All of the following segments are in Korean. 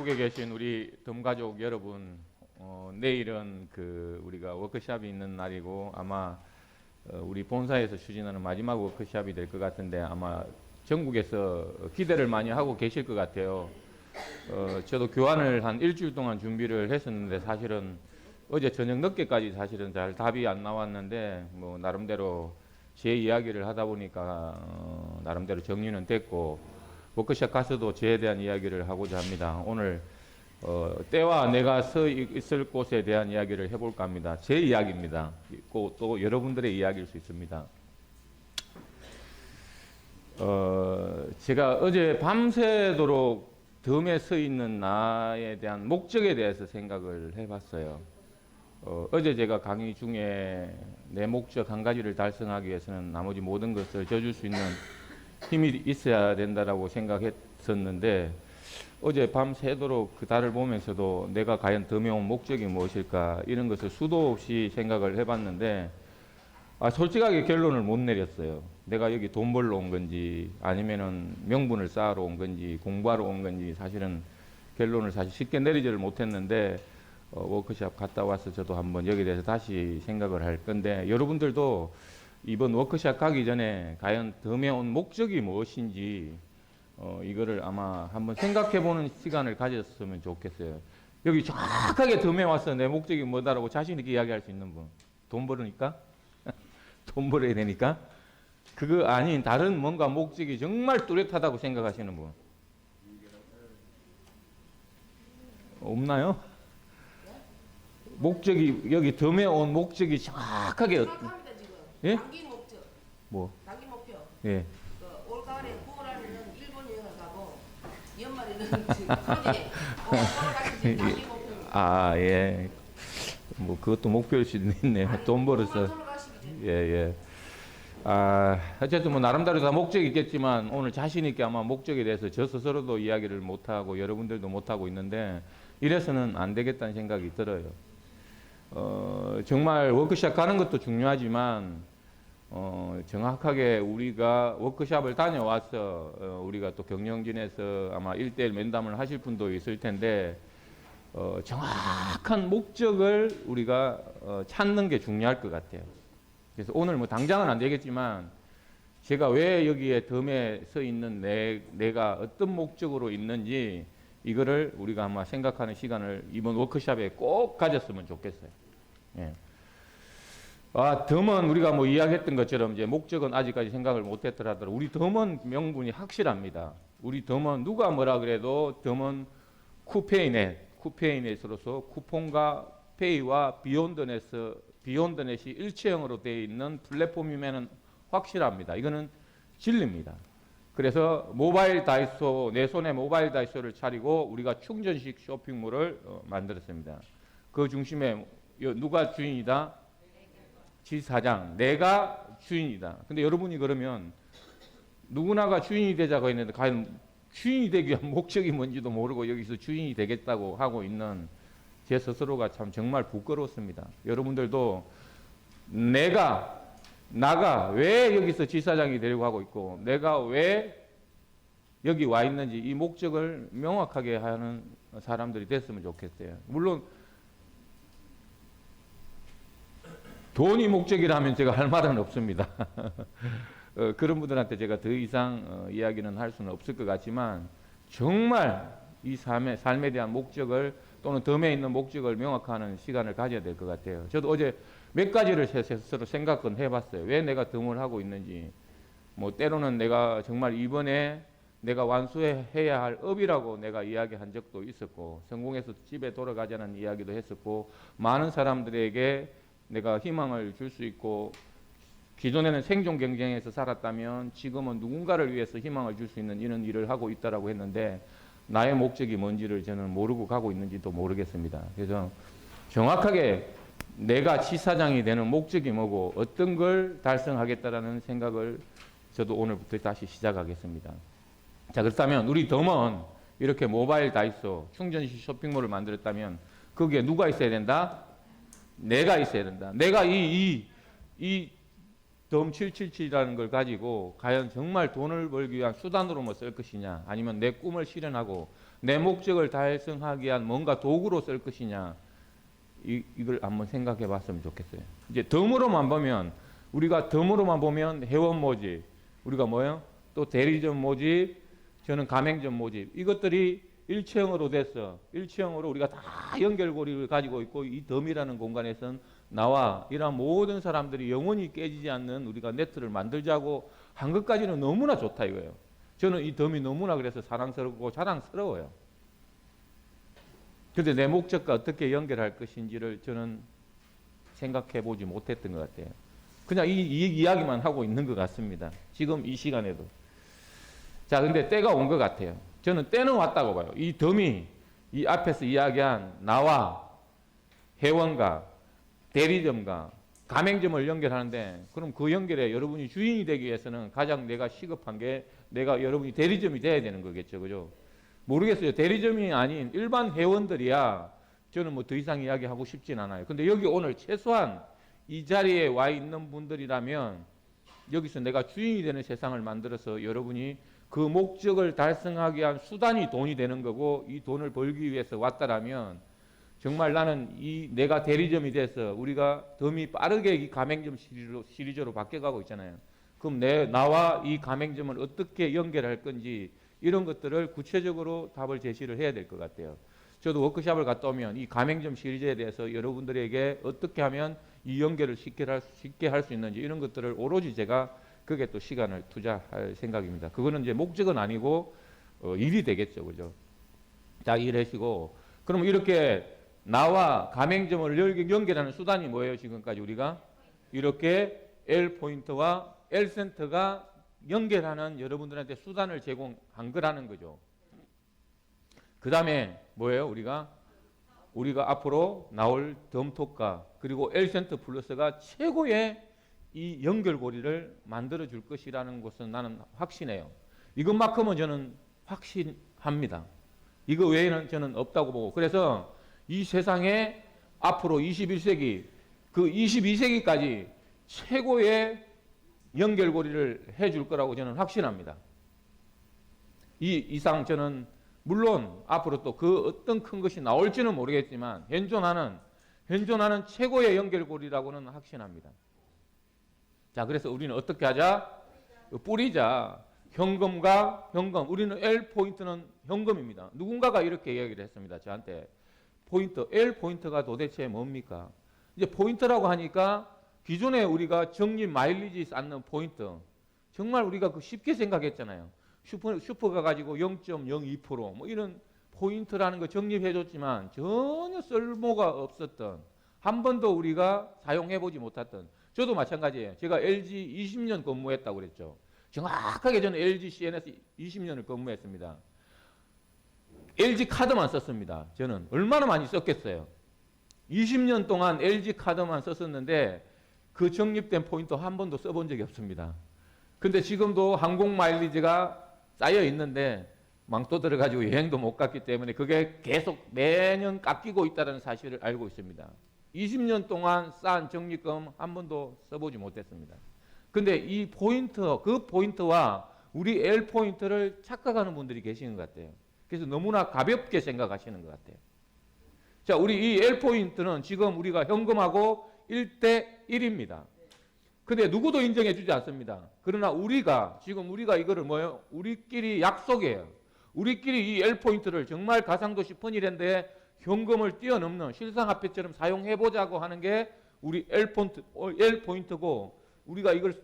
전국에 계신 우리 덤가족 여러분, 내일은 우리가 워크숍이 있는 날이고 아마 우리 본사에서 추진하는 마지막 워크숍이 될 것 같은데 아마 전국에서 기대를 많이 하고 계실 것 같아요. 저도 교환을 한 일주일 동안 준비를 했었는데 사실은 어제 저녁 늦게까지 사실은 잘 답이 안 나왔는데 뭐 나름대로 제 이야기를 하다 보니까 나름대로 정리는 됐고 워크숍 가서도 저에 대한 이야기를 하고자 합니다. 오늘 때와 내가 서 있을 곳에 대한 이야기를 해볼까 합니다. 제 이야기입니다. 또 여러분들의 이야기일 수 있습니다. 제가 어제 밤새도록 덤에 서 있는 나에 대한 목적에 대해서 생각을 해봤어요. 어제 제가 강의 중에 내 목적 한 가지를 달성하기 위해서는 나머지 모든 것을 져줄 수 있는 힘이 있어야 된다라고 생각했었는데 어제 밤새도록 그 달을 보면서도 내가 과연 덤에 온 목적이 무엇일까 이런 것을 수도 없이 생각을 해봤는데 솔직하게 결론을 못 내렸어요. 내가 여기 돈 벌러 온 건지 아니면은 명분을 쌓으러 온 건지 공부하러 온 건지 사실은 결론을 사실 쉽게 내리지를 못했는데 워크숍 갔다 와서 저도 한번 여기에 대해서 다시 생각을 할 건데 여러분들도 이번 워크숍 가기 전에 과연 덤에 온 목적이 무엇인지 이거를 아마 한번 생각해보는 시간을 가졌으면 좋겠어요. 여기 정확하게 덤에 와서 내 목적이 뭐다라고 자신 있게 이야기할 수 있는 분. 돈 벌으니까? 돈 벌어야 되니까? 그거 아닌 다른 뭔가 목적이 정말 뚜렷하다고 생각하시는 분. 없나요? 목적이 여기 덤에 온 목적이 정확하게 예? 단기 목적. 뭐? 단기 목표. 예. 올 가을에 9월 안에는 일본 여행을 가고 연말에는 서울에 가서 단기 목표. 예. 뭐 그것도 목표일 수도 있네요. 돈 벌어서. 예. 어쨌든 뭐 나름대로 다 목적이 있겠지만 오늘 자신 있게 아마 목적에 대해서 저 스스로도 이야기를 못 하고 여러분들도 못 하고 있는데 이래서는 안 되겠다는 생각이 들어요. 정말 워크숍 가는 것도 중요하지만 정확하게 우리가 워크숍을 다녀와서 우리가 또 경영진에서 아마 1대1 면담을 하실 분도 있을 텐데 정확한 목적을 우리가 찾는 게 중요할 것 같아요. 그래서 오늘 뭐 당장은 안 되겠지만 제가 왜 여기에 덤에 서 있는 내가 어떤 목적으로 있는지 이거를 우리가 아마 생각하는 시간을 이번 워크숍에 꼭 가졌으면 좋겠어요. 예. 덤은 우리가 뭐 이야기했던 것처럼 이제 목적은 아직까지 생각을 못했더라도 우리 덤은 명분이 확실합니다. 우리 덤은 누가 뭐라 그래도 덤은 쿠페이넷으로서 쿠폰과 페이와 비욘드넷이 일체형으로 되어 있는 플랫폼이면은 확실합니다. 이거는 진리입니다. 그래서 모바일 다이소, 내 손에 모바일 다이소를 차리고 우리가 충전식 쇼핑몰을 만들었습니다. 그 중심에 누가 주인이다? 지사장, 내가 주인이다. 근데 여러분이 그러면 누구나가 주인이 되자고 했는데 과연 주인이 되기 위한 목적이 뭔지도 모르고 여기서 주인이 되겠다고 하고 있는 제 스스로가 참 정말 부끄러웠습니다. 여러분들도 나가 왜 여기서 지사장이 되려고 하고 있고 내가 왜 여기 와 있는지 이 목적을 명확하게 하는 사람들이 됐으면 좋겠어요. 물론 돈이 목적이라면 제가 할 말은 없습니다. 그런 분들한테 제가 더 이상 이야기는 할 수는 없을 것 같지만 정말 이 삶에 대한 목적을 또는 덤에 있는 목적을 명확하는 시간을 가져야 될 것 같아요. 저도 어제 몇 가지를 스스로 생각은 해봤어요. 왜 내가 덤을 하고 있는지. 뭐 때로는 내가 정말 이번에 내가 완수해야 할 업이라고 내가 이야기한 적도 있었고 성공해서 집에 돌아가자는 이야기도 했었고 많은 사람들에게 내가 희망을 줄 수 있고 기존에는 생존 경쟁에서 살았다면 지금은 누군가를 위해서 희망을 줄 수 있는 이런 일을 하고 있다라고 했는데 나의 목적이 뭔지를 저는 모르고 가고 있는지도 모르겠습니다. 그래서 정확하게 내가 지사장이 되는 목적이 뭐고 어떤 걸 달성하겠다라는 생각을 저도 오늘부터 다시 시작하겠습니다. 자, 그렇다면 우리 덤은 이렇게 모바일 다이소 충전식 쇼핑몰을 만들었다면 거기에 누가 있어야 된다? 내가 있어야 된다. 내가 이 덤 777이라는 걸 가지고 과연 정말 돈을 벌기 위한 수단으로만 쓸 것이냐 아니면 내 꿈을 실현하고 내 목적을 달성하기 위한 뭔가 도구로 쓸 것이냐, 이걸 한번 생각해 봤으면 좋겠어요. 이제 덤으로만 보면, 우리가 덤으로만 보면 회원 모집, 우리가 뭐예요? 또 대리점 모집, 저는 가맹점 모집, 이것들이 일체형으로 돼서 일체형으로 우리가 다 연결고리를 가지고 있고, 이 덤이라는 공간에선 나와 이런 모든 사람들이 영원히 깨지지 않는 우리가 네트를 만들자고 한 것까지는 너무나 좋다 이거예요. 저는 이 덤이 너무나 그래서 사랑스럽고 자랑스러워요. 그런데 내 목적과 어떻게 연결할 것인지를 저는 생각해 보지 못했던 것 같아요. 그냥 이 이야기만 하고 있는 것 같습니다. 지금 이 시간에도. 자, 근데 때가 온 것 같아요. 저는 때는 왔다고 봐요. 이 덤이 이 앞에서 이야기한 나와 회원과 대리점과 가맹점을 연결하는데, 그럼 그 연결에 여러분이 주인이 되기 위해서는 가장 내가 시급한 게 내가 여러분이 대리점이 돼야 되는 거겠죠. 그죠? 모르겠어요. 대리점이 아닌 일반 회원들이야 저는 뭐 더 이상 이야기하고 싶진 않아요. 근데 여기 오늘 최소한 이 자리에 와 있는 분들이라면 여기서 내가 주인이 되는 세상을 만들어서 여러분이 그 목적을 달성하기 위한 수단이 돈이 되는 거고, 이 돈을 벌기 위해서 왔다라면 정말 나는 이 내가 대리점이 돼서 우리가 덤이 빠르게 이 가맹점 시리즈로 바뀌어가고 있잖아요. 그럼 나와 이 가맹점을 어떻게 연결할 건지 이런 것들을 구체적으로 답을 제시를 해야 될 것 같아요. 저도 워크숍을 갔다 오면 이 가맹점 시리즈에 대해서 여러분들에게 어떻게 하면 이 연결을 쉽게 할 수 있는지 이런 것들을 오로지 제가 그게 또 시간을 투자할 생각입니다. 그거는 이제 목적은 아니고 일이 되겠죠. 그죠? 자, 일하시고. 그럼 이렇게 나와 가맹점을 연결하는 수단이 뭐예요? 지금까지 우리가 이렇게 L포인트와 L센터가 연결하는 여러분들한테 수단을 제공한 거라는 거죠. 그 다음에 뭐예요? 우리가 앞으로 나올 덤톡과 그리고 L센터 플러스가 최고의 이 연결고리를 만들어 줄 것이라는 것은 나는 확신해요. 이것만큼은 저는 확신합니다. 이거 외에는 저는 없다고 보고, 그래서 이 세상에 앞으로 21세기, 그 22세기까지 최고의 연결고리를 해줄 거라고 저는 확신합니다. 이 이상 저는 물론 앞으로 또 그 어떤 큰 것이 나올지는 모르겠지만 현존하는 최고의 연결고리라고는 확신합니다. 자, 그래서 우리는 어떻게 하자? 뿌리자. 현금과 현금. 우리는 L포인트는 현금입니다. 누군가가 이렇게 이야기를 했습니다. 저한테. 포인트, L포인트가 도대체 뭡니까? 이제 포인트라고 하니까 기존에 우리가 적립 마일리지 쌓는 포인트, 정말 우리가 그 쉽게 생각했잖아요. 슈퍼가 가지고 0.02% 뭐 이런 포인트라는 거 적립해줬지만 전혀 쓸모가 없었던, 한 번도 우리가 사용해보지 못했던, 저도 마찬가지예요. 제가 LG 20년 근무했다고 그랬죠. 정확하게 저는 LG CNS 20년을 근무했습니다. LG 카드만 썼습니다. 저는 얼마나 많이 썼겠어요. 20년 동안 LG 카드만 썼었는데 그 적립된 포인트 한 번도 써본 적이 없습니다. 근데 지금도 항공 마일리지가 쌓여 있는데 망토 들어가지고 여행도 못 갔기 때문에 그게 계속 매년 깎이고 있다는 사실을 알고 있습니다. 20년 동안 쌓은 적립금 한 번도 써보지 못했습니다. 근데 이 포인트, 그 포인트와 우리 L 포인트를 착각하는 분들이 계시는 것 같아요. 그래서 너무나 가볍게 생각하시는 것 같아요. 자, 우리 이 L 포인트는 지금 우리가 현금하고 1대1입니다. 근데 누구도 인정해 주지 않습니다. 그러나 우리가 이거를 뭐예요? 우리끼리 약속이에요. 우리끼리 이 L 포인트를 정말 가상도시 퍼니랜드에 현금을 뛰어넘는 실상화폐처럼 사용해보자고 하는 게 우리 L 포인트고, 우리가 이걸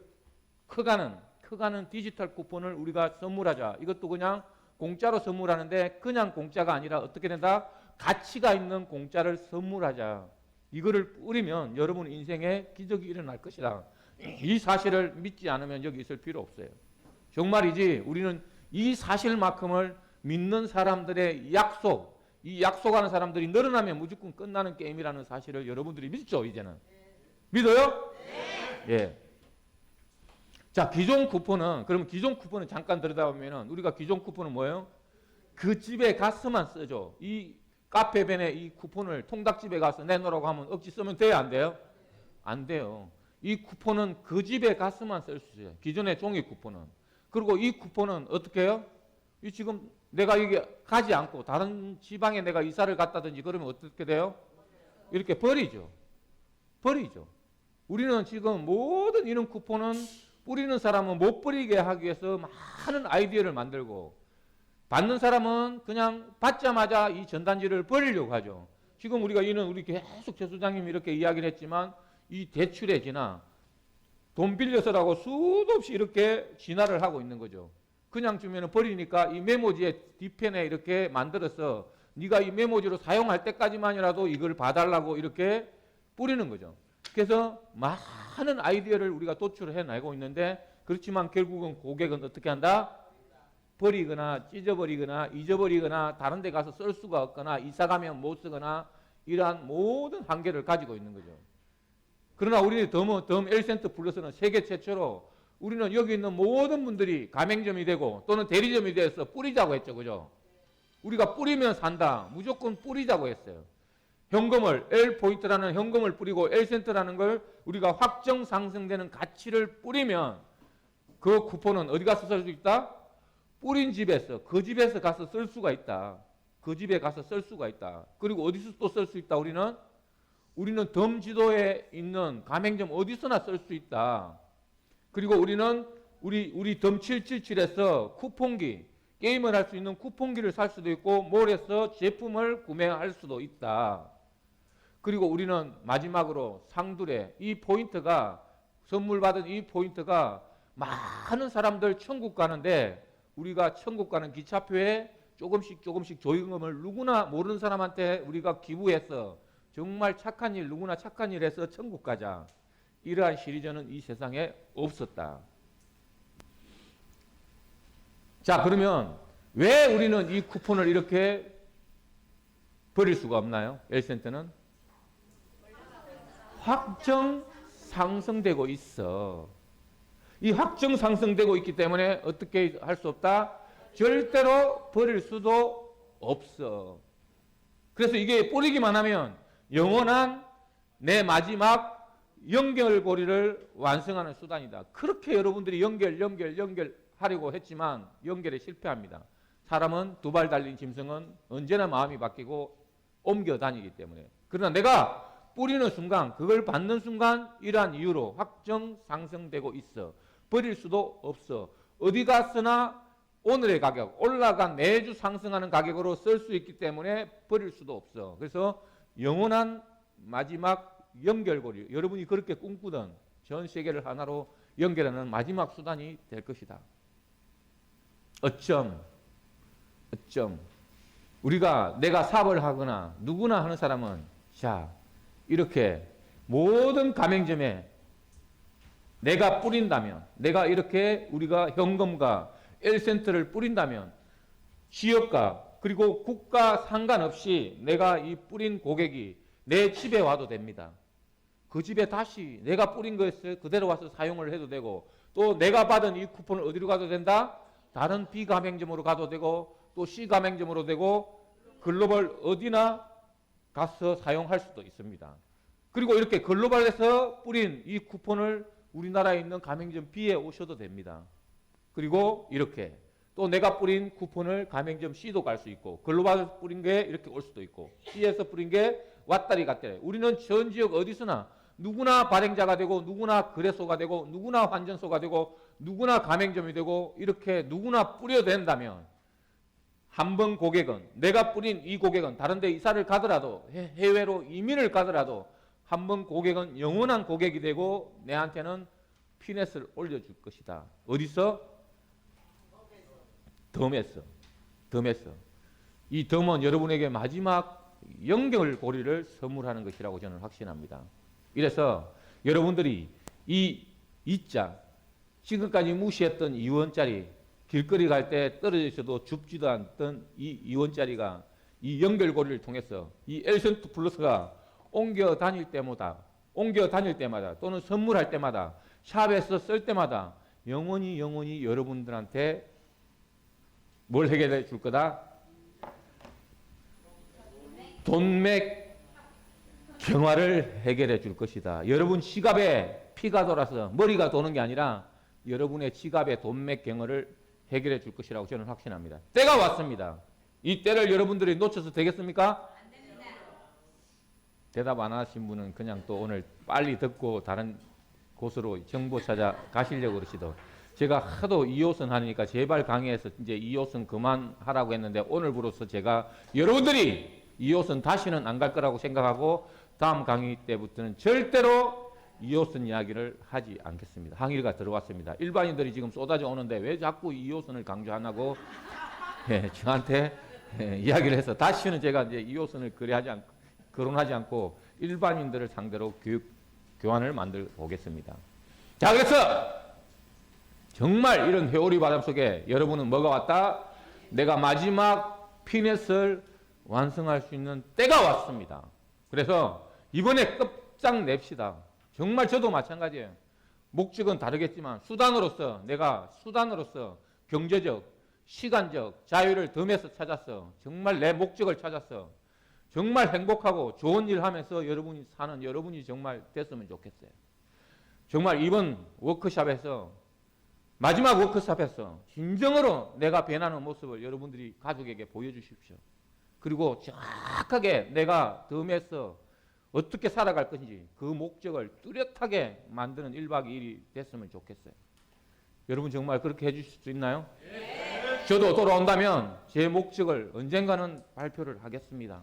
커가는 디지털 쿠폰을 우리가 선물하자. 이것도 그냥 공짜로 선물하는데 그냥 공짜가 아니라 어떻게 된다? 가치가 있는 공짜를 선물하자. 이거를 뿌리면 여러분 인생에 기적이 일어날 것이다. 이 사실을 믿지 않으면 여기 있을 필요 없어요. 정말이지 우리는 이 사실만큼을 믿는 사람들의 약속, 이 약속하는 사람들이 늘어나면 무조건 끝나는 게임이라는 사실을 여러분들이 믿죠, 이제는? 믿어요? 네. 예. 자, 기존 쿠폰은 잠깐 들여다보면은 우리가 기존 쿠폰은 뭐예요? 그 집에 가서만 쓰죠. 이 카페벤에 이 쿠폰을 통닭집에 가서 내놓으라고 하면 억지 쓰면 돼요, 안 돼요? 안 돼요. 이 쿠폰은 그 집에 가서만 쓸 수 있어요. 기존의 종이 쿠폰은. 그리고 이 쿠폰은 어떻게 해요? 이 지금 내가 이게 가지 않고 다른 지방에 내가 이사를 갔다든지 그러면 어떻게 돼요? 이렇게 버리죠. 버리죠. 우리는 지금 모든 이런 쿠폰은 뿌리는 사람은 못 버리게 하기 위해서 많은 아이디어를 만들고 받는 사람은 그냥 받자마자 이 전단지를 버리려고 하죠. 지금 우리가 우리 계속 제 소장님이 이렇게 이야기를 했지만 이 대출의 진화, 돈 빌려서라고 수도 없이 이렇게 진화를 하고 있는 거죠. 그냥 주면 버리니까 이 메모지에 뒤편에 이렇게 만들어서 네가 이 메모지로 사용할 때까지만이라도 이걸 봐달라고 이렇게 뿌리는 거죠. 그래서 많은 아이디어를 우리가 도출을 해내고 있는데 그렇지만 결국은 고객은 어떻게 한다? 버리거나 찢어버리거나 잊어버리거나 다른 데 가서 쓸 수가 없거나 이사 가면 못 쓰거나 이러한 모든 한계를 가지고 있는 거죠. 그러나 우리 덤 엘센트 플러스는 세계 최초로 우리는 여기 있는 모든 분들이 가맹점이 되고 또는 대리점이 돼서 뿌리자고 했죠. 그죠? 우리가 뿌리면 산다. 무조건 뿌리자고 했어요. 현금을 L포인트라는 현금을 뿌리고 L센트라는 걸 우리가 확정 상승되는 가치를 뿌리면 그 쿠폰은 어디 가서 쓸 수 있다? 뿌린 집에서 그 집에서 가서 쓸 수가 있다. 그 집에 가서 쓸 수가 있다. 그리고 어디서 또 쓸 수 있다? 우리는 덤 지도에 있는 가맹점 어디서나 쓸 수 있다. 그리고 우리는 우리 덤 777에서 쿠폰기 게임을 할 수 있는 쿠폰기를 살 수도 있고 몰에서 제품을 구매할 수도 있다. 그리고 우리는 마지막으로 상둘에 이 포인트가 선물 받은 이 포인트가 많은 사람들 천국 가는데 우리가 천국 가는 기차표에 조금씩 조의금을 누구나 모르는 사람한테 우리가 기부해서 정말 착한 일 누구나 착한 일 해서 천국 가자. 이러한 시리즈는 이 세상에 없었다. 자, 그러면 왜 우리는 이 쿠폰을 이렇게 버릴 수가 없나요? L센트는 확정 상승되고 있어. 이 확정 상승되고 있기 때문에 어떻게 할 수 없다? 절대로 버릴 수도 없어. 그래서 이게 뿌리기만 하면 영원한 내 마지막 연결고리를 완성하는 수단이다. 그렇게 여러분들이 연결하려고 했지만 연결에 실패합니다. 사람은 두 발 달린 짐승은 언제나 마음이 바뀌고 옮겨 다니기 때문에. 그러나 내가 뿌리는 순간, 그걸 받는 순간 이러한 이유로 확정 상승되고 있어. 버릴 수도 없어. 어디 갔으나 오늘의 가격, 올라간 매주 상승하는 가격으로 쓸 수 있기 때문에 버릴 수도 없어. 그래서 영원한 마지막 연결고리, 여러분이 그렇게 꿈꾸던 전 세계를 하나로 연결하는 마지막 수단이 될 것이다. 어쩜 내가 사업을 하거나 누구나 하는 사람은 자 이렇게 모든 가맹점에 내가 뿌린다면, 내가 이렇게 우리가 현금과 L센트를 뿌린다면 지역과 그리고 국가 상관없이 내가 이 뿌린 고객이 내 집에 와도 됩니다. 그 집에 다시 내가 뿌린 것을 그대로 와서 사용을 해도 되고 또 내가 받은 이 쿠폰을 어디로 가도 된다? 다른 B 가맹점으로 가도 되고 또 C 가맹점으로 되고 글로벌 어디나 가서 사용할 수도 있습니다. 그리고 이렇게 글로벌에서 뿌린 이 쿠폰을 우리나라에 있는 가맹점 B에 오셔도 됩니다. 그리고 이렇게 또 내가 뿌린 쿠폰을 가맹점 C도 갈 수 있고 글로벌에서 뿌린 게 이렇게 올 수도 있고 C에서 뿌린 게 왔다리 갔다리. 우리는 전 지역 어디서나 누구나 발행자가 되고 누구나 거래소가 되고 누구나 환전소가 되고 누구나 가맹점이 되고 이렇게 누구나 뿌려도 된다면 한 번 고객은 내가 뿌린 이 고객은 다른 데 이사를 가더라도 해외로 이민을 가더라도 한 번 고객은 영원한 고객이 되고 내한테는 피넷을 올려줄 것이다. 어디서? 덤에서. 이 덤은 여러분에게 마지막 연결고리를 선물하는 것이라고 저는 확신합니다. 이래서 여러분들이 이 이자, 지금까지 무시했던 2원짜리, 길거리 갈 때 떨어져 있어도 줍지도 않던 이 2원짜리가 이 연결고리를 통해서 이 L센트 플러스가 옮겨 다닐 때마다 또는 선물할 때마다 샵에서 쓸 때마다 영원히 여러분들한테 뭘 해결해 줄 거다? 돈맥 경화를 해결해 줄 것이다. 여러분 지갑에 피가 돌아서 머리가 도는 게 아니라 여러분의 지갑에 돈맥 경화를 해결해 줄 것이라고 저는 확신합니다. 때가 왔습니다. 이 때를 여러분들이 놓쳐서 되겠습니까? 안 됩니다. 대답 안 하신 분은 그냥 또 오늘 빨리 듣고 다른 곳으로 정보 찾아 가시려고 그러시더. 제가 하도 2호선 하니까 제발 강의에서 이제 2호선 그만하라고 했는데 오늘부로서 제가 여러분들이 2호선 다시는 안 갈 거라고 생각하고 다음 강의 때부터는 절대로 2호선 이야기를 하지 않겠습니다. 항의가 들어왔습니다. 일반인들이 지금 쏟아져 오는데 왜 자꾸 2호선을 강조하냐고 저한테 이야기를 해서 다시는 제가 이제 2호선을 거론하지 않고 일반인들을 상대로 교환을 만들어 보겠습니다. 자, 그래서 정말 이런 회오리 바람 속에 여러분은 뭐가 왔다? 내가 마지막 피넷을 완성할 수 있는 때가 왔습니다. 그래서 이번에 끝장냅시다. 정말 저도 마찬가지예요. 목적은 다르겠지만 내가 수단으로서 경제적, 시간적 자유를 덤에서 찾았어. 정말 내 목적을 찾았어. 정말 행복하고 좋은 일 하면서 여러분이 사는 여러분이 정말 됐으면 좋겠어요. 정말 이번 워크숍에서 마지막 워크숍에서 진정으로 내가 변하는 모습을 여러분들이 가족에게 보여주십시오. 그리고 정확하게 내가 덤에서 어떻게 살아갈 것인지 그 목적을 뚜렷하게 만드는 1박 2일이 됐으면 좋겠어요. 여러분 정말 그렇게 해주실 수 있나요? 네. 저도 돌아온다면 제 목적을 언젠가는 발표를 하겠습니다.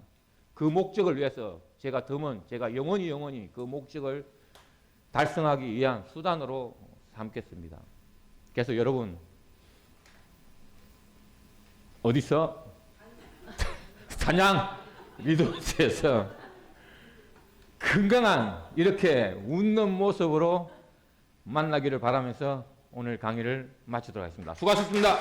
그 목적을 위해서 제가 영원히 그 목적을 달성하기 위한 수단으로 삼겠습니다. 그래서 여러분 어디서? 단양 리조트에서 건강한 이렇게 웃는 모습으로 만나기를 바라면서 오늘 강의를 마치도록 하겠습니다. 수고하셨습니다.